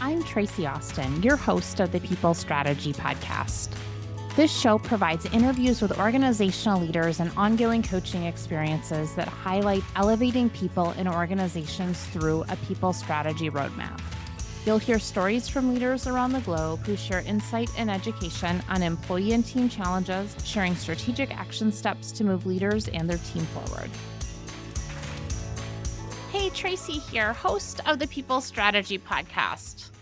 I'm Traci Austin, your host of the People Strategy Podcast. This show provides interviews with organizational leaders and ongoing coaching experiences that highlight elevating people in organizations through a people strategy roadmap. You'll hear stories from leaders around the globe who share insight and education on employee and team challenges, sharing strategic action steps to move leaders and their team forward. Hey, Traci here, host of the People Strategy Podcast.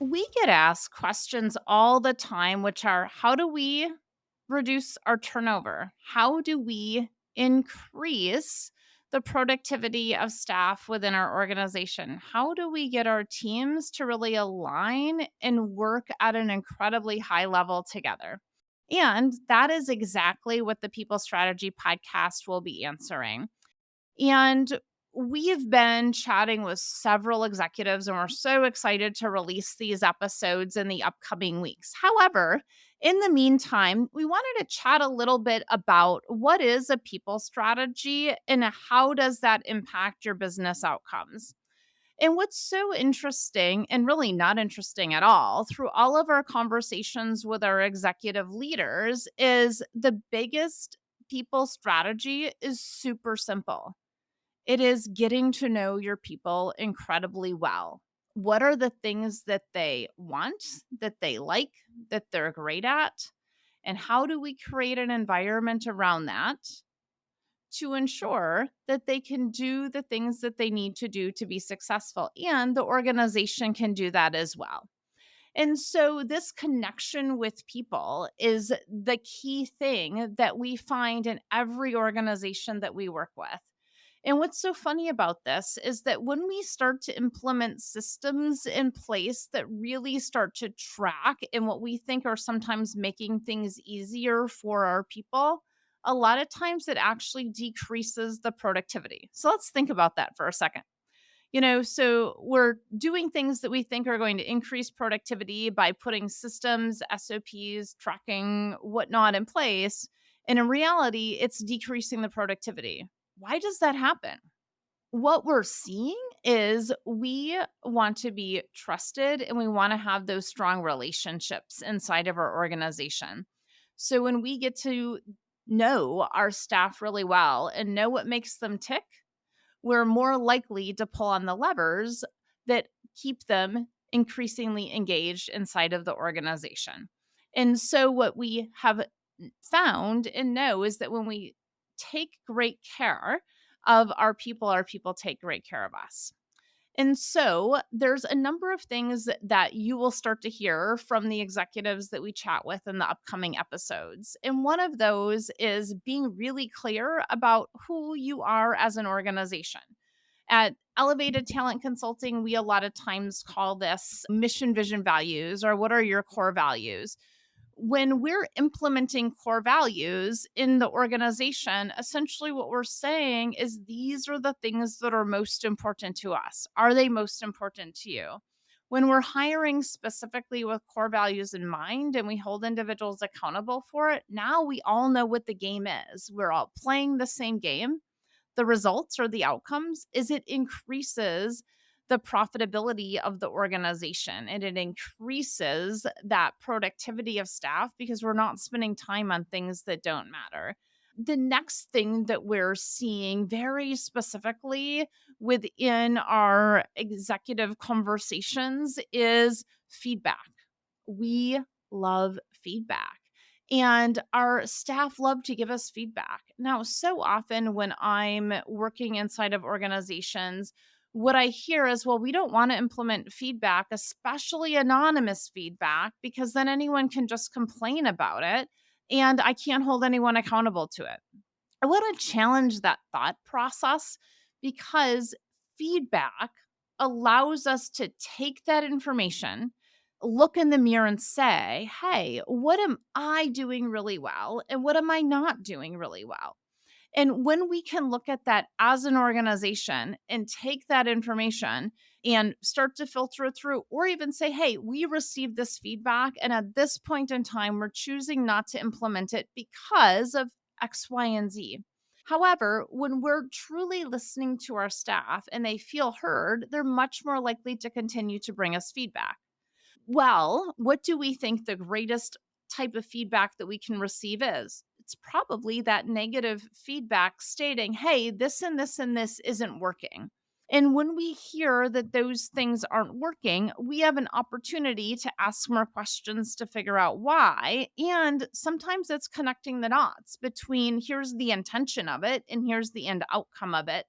We get asked questions all the time, which are, how do we reduce our turnover? How do we increase the productivity of staff within our organization? How do we get our teams to really align and work at an incredibly high level together? And that is exactly what the People Strategy Podcast will be answering. And we've been chatting with several executives, and we're so excited to release these episodes in the upcoming weeks. However, in the meantime, we wanted to chat a little bit about what is a people strategy and how does that impact your business outcomes. And what's so interesting, and really not interesting at all, through all of our conversations with our executive leaders, is the biggest people strategy is super simple. It is getting to know your people incredibly well. What are the things that they want, that they like, that they're great at? And how do we create an environment around that to ensure that they can do the things that they need to do to be successful? And the organization can do that as well. And so, this connection with people is the key thing that we find in every organization that we work with. And what's so funny about this is that when we start to implement systems in place that really start to track and what we think are sometimes making things easier for our people, a lot of times it actually decreases the productivity. So let's think about that for a second. So we're doing things that we think are going to increase productivity by putting systems, SOPs, tracking, whatnot in place. And in reality, it's decreasing the productivity. Why does that happen? What we're seeing is we want to be trusted and we want to have those strong relationships inside of our organization. So when we get to know our staff really well and know what makes them tick, we're more likely to pull on the levers that keep them increasingly engaged inside of the organization. And so, what we have found and know is that when we take great care of our people take great care of us. And so there's a number of things that you will start to hear from the executives that we chat with in the upcoming episodes. And one of those is being really clear about who you are as an organization. At Elevated Talent Consulting, we a lot of times call this mission, vision, values, or what are your core values? When we're implementing core values in the organization, essentially what we're saying is these are the things that are most important to us. Are they most important to you? When we're hiring specifically with core values in mind and we hold individuals accountable for it, now we all know what the game is. We're all playing the same game. The results or the outcomes is it increases the profitability of the organization and it increases that productivity of staff because we're not spending time on things that don't matter. The next thing that we're seeing very specifically within our executive conversations is feedback. We love feedback. And our staff love to give us feedback. Now, so often when I'm working inside of organizations, what I hear is, well, we don't want to implement feedback, especially anonymous feedback, because then anyone can just complain about it and I can't hold anyone accountable to it. I want to challenge that thought process because feedback allows us to take that information, look in the mirror and say, hey, what am I doing really well? And what am I not doing really well? And when we can look at that as an organization and take that information and start to filter it through, or even say, hey, we received this feedback, and at this point in time, we're choosing not to implement it because of X, Y, and Z. However, when we're truly listening to our staff and they feel heard, they're much more likely to continue to bring us feedback. Well, what do we think the greatest type of feedback that we can receive is? It's probably that negative feedback stating, hey, this and this and this isn't working. And when we hear that those things aren't working, we have an opportunity to ask more questions to figure out why. And sometimes it's connecting the dots between here's the intention of it and here's the end outcome of it.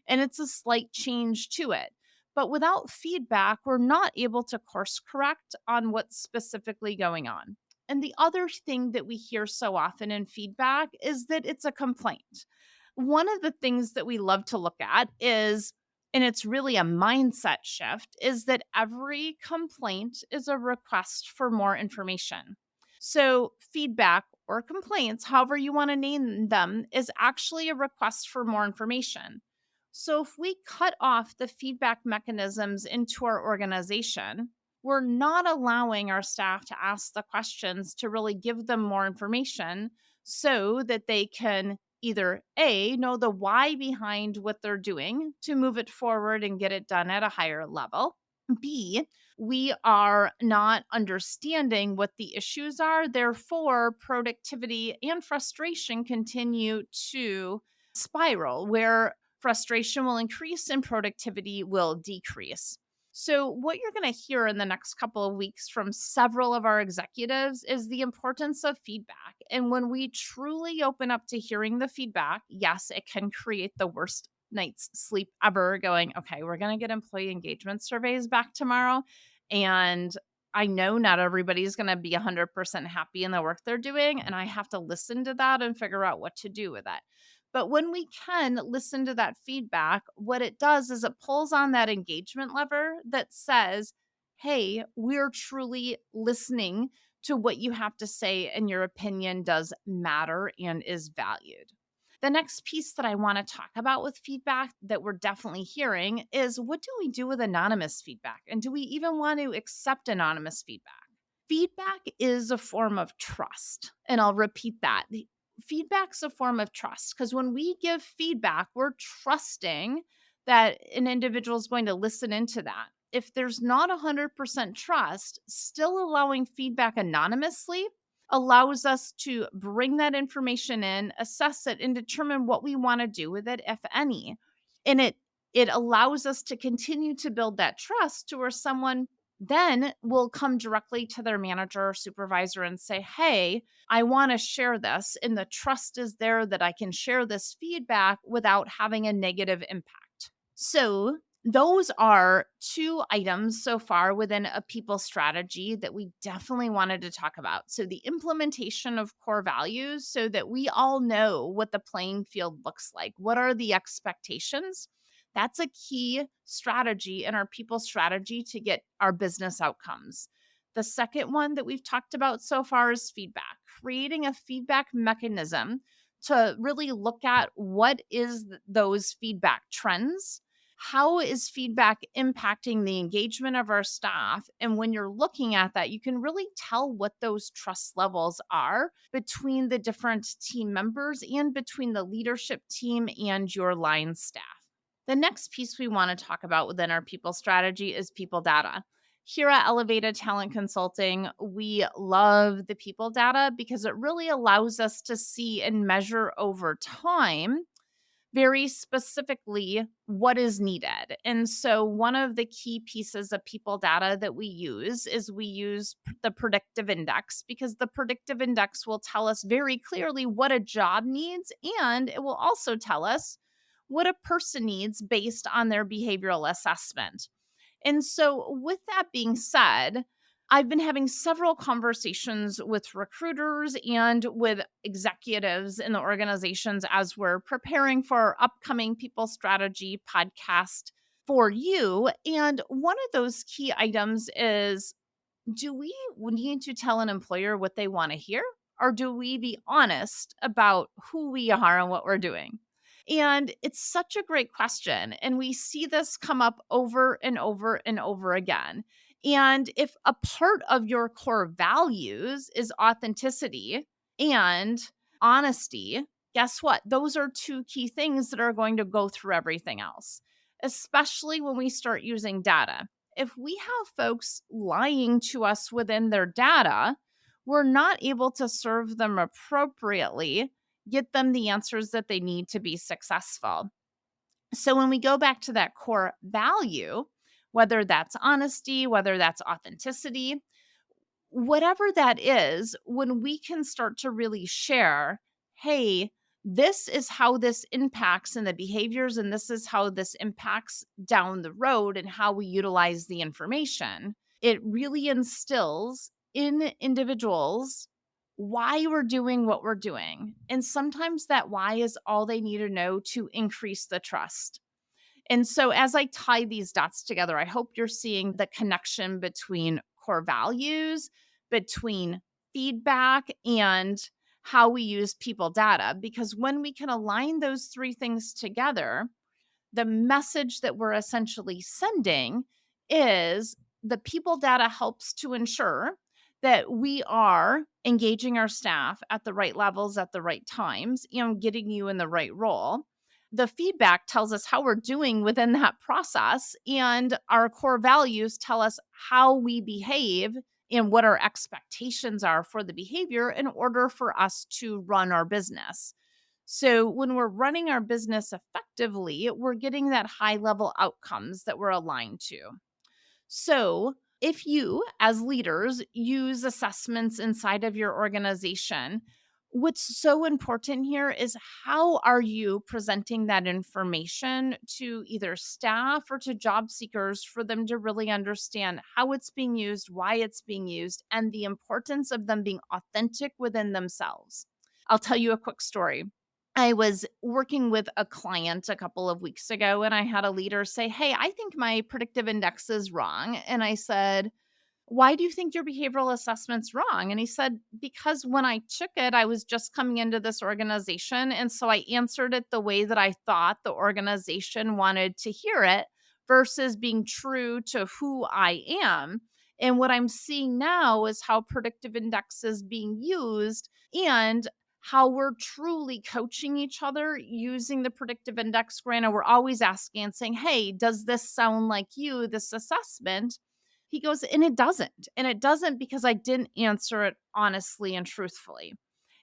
And it's a slight change to it. But without feedback, we're not able to course correct on what's specifically going on. And the other thing that we hear so often in feedback is that it's a complaint. One of the things that we love to look at is, and it's really a mindset shift, is that every complaint is a request for more information. So, feedback or complaints, however you want to name them, is actually a request for more information. So, if we cut off the feedback mechanisms into our organization, we're not allowing our staff to ask the questions to really give them more information so that they can either A, know the why behind what they're doing to move it forward and get it done at a higher level. B, we are not understanding what the issues are. Therefore, productivity and frustration continue to spiral, where frustration will increase and productivity will decrease. So, what you're going to hear in the next couple of weeks from several of our executives is the importance of feedback. And when we truly open up to hearing the feedback, yes, it can create the worst night's sleep ever going, okay, we're going to get employee engagement surveys back tomorrow. And I know not everybody's going to be 100% happy in the work they're doing. And I have to listen to that and figure out what to do with it. But when we can listen to that feedback, what it does is it pulls on that engagement lever that says, hey, we're truly listening to what you have to say, and your opinion does matter and is valued. The next piece that I want to talk about with feedback that we're definitely hearing is what do we do with anonymous feedback? And do we even want to accept anonymous feedback? Feedback is a form of trust. And I'll repeat that. Feedback's a form of trust because when we give feedback, we're trusting that an individual is going to listen into that. If there's not 100% trust, still allowing feedback anonymously allows us to bring that information in, assess it, and determine what we want to do with it, if any. And it allows us to continue to build that trust to where someone then will come directly to their manager or supervisor and say, hey, I want to share this. And the trust is there that I can share this feedback without having a negative impact. So, those are two items so far within a people strategy that we definitely wanted to talk about. So, the implementation of core values so that we all know what the playing field looks like. What are the expectations? That's a key strategy in our people strategy to get our business outcomes. The second one that we've talked about so far is feedback, creating a feedback mechanism to really look at what is those feedback trends. How is feedback impacting the engagement of our staff? And when you're looking at that, you can really tell what those trust levels are between the different team members and between the leadership team and your line staff. The next piece we want to talk about within our people strategy is people data. Here at Elevated Talent Consulting, we love the people data because it really allows us to see and measure over time very specifically what is needed. And so, one of the key pieces of people data that we use is we use the predictive index because the predictive index will tell us very clearly what a job needs, and it will also tell us what a person needs based on their behavioral assessment. And so, with that being said, I've been having several conversations with recruiters and with executives in the organizations as we're preparing for our upcoming people strategy podcast for you. And one of those key items is, do we need to tell an employer what they want to hear? Or do we be honest about who we are and what we're doing? And it's such a great question. And we see this come up over and over and over again. And if a part of your core values is authenticity and honesty, Guess what? Those are two key things that are going to go through everything else, especially when we start using data. If we have folks lying to us within their data, we're not able to serve them appropriately, get them the answers that they need to be successful. So when we go back to that core value, whether that's honesty, whether that's authenticity, whatever that is, when we can start to really share, hey, this is how this impacts in the behaviors, and this is how this impacts down the road and how we utilize the information, it really instills in individuals why we're doing what we're doing. And sometimes that why is all they need to know to increase the trust. And so, as I tie these dots together, I hope you're seeing the connection between core values, between feedback, and how we use people data. Because when we can align those three things together, the message that we're essentially sending is the people data helps to ensure that we are engaging our staff at the right levels at the right times, getting you in the right role. The feedback tells us how we're doing within that process, and our core values tell us how we behave and what our expectations are for the behavior in order for us to run our business. So when we're running our business effectively, we're getting that high level outcomes that we're aligned to. So, if you, as leaders, use assessments inside of your organization, what's so important here is how are you presenting that information to either staff or to job seekers for them to really understand how it's being used, why it's being used, and the importance of them being authentic within themselves. I'll tell you a quick story. I was working with a client a couple of weeks ago, and I had a leader say, "Hey, I think my predictive index is wrong." And I said, "Why do you think your behavioral assessment's wrong?" And he said, "Because when I took it, I was just coming into this organization. And so I answered it the way that I thought the organization wanted to hear it versus being true to who I am. And what I'm seeing now is how predictive index is being used and how we're truly coaching each other using the predictive index. Granted, we're always asking and saying, hey, does this sound like you, this assessment?" He goes, "And it doesn't. And it doesn't because I didn't answer it honestly and truthfully."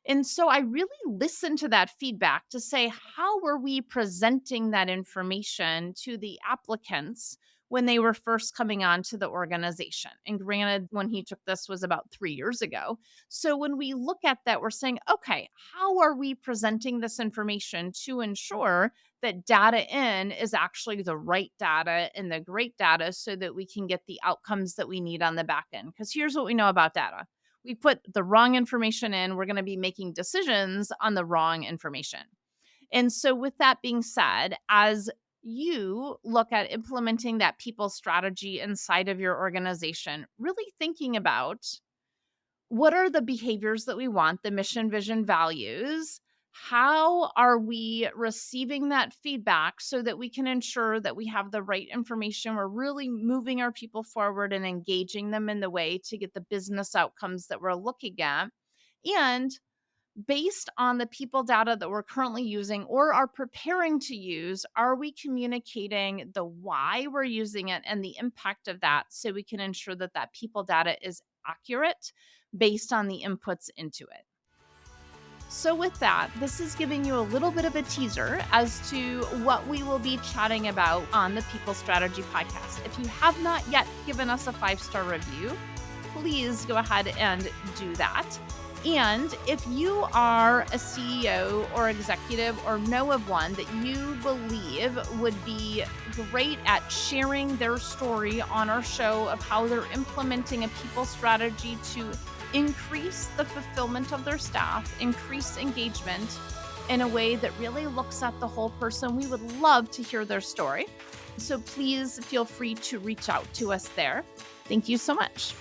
And so I really listened to that feedback to say, how were we presenting that information to the applicants when they were first coming on to the organization? And granted, when he took this was about 3 years ago. So when we look at that, we're saying, okay, how are we presenting this information to ensure that data in is actually the right data and the great data so that we can get the outcomes that we need on the back end? Because here's what we know about data: we put the wrong information in, we're going to be making decisions on the wrong information. And so, with that being said, as you look at implementing that people strategy inside of your organization, really thinking about what are the behaviors that we want, the mission, vision, values. How are we receiving that feedback so that we can ensure that we have the right information? We're really moving our people forward and engaging them in the way to get the business outcomes that we're looking at. And based on the people data that we're currently using or are preparing to use, are we communicating the why we're using it and the impact of that so we can ensure that that people data is accurate based on the inputs into it? So, with that, this is giving you a little bit of a teaser as to what we will be chatting about on the People Strategy Podcast. If you have not yet given us a 5-star review, please go ahead and do that. And if you are a CEO or executive or know of one that you believe would be great at sharing their story on our show of how they're implementing a people strategy to increase the fulfillment of their staff, increase engagement in a way that really looks at the whole person, we would love to hear their story. So please feel free to reach out to us there. Thank you so much.